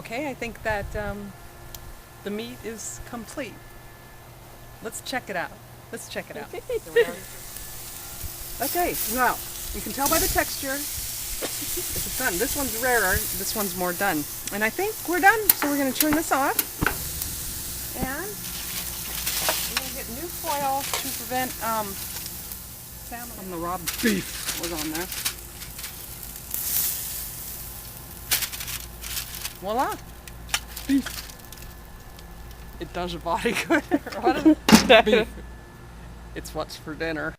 Okay, I think that the meat is complete. Let's check it out. Let's check it out. Okay, now you can tell by the texture. It's done. This one's rarer. This one's more done. And I think we're done. So we're going to turn this off. And we're going to get new foil to prevent salmon from the raw beef was on there. Voila! Beef. It does your body good. Beef. It's what's for dinner.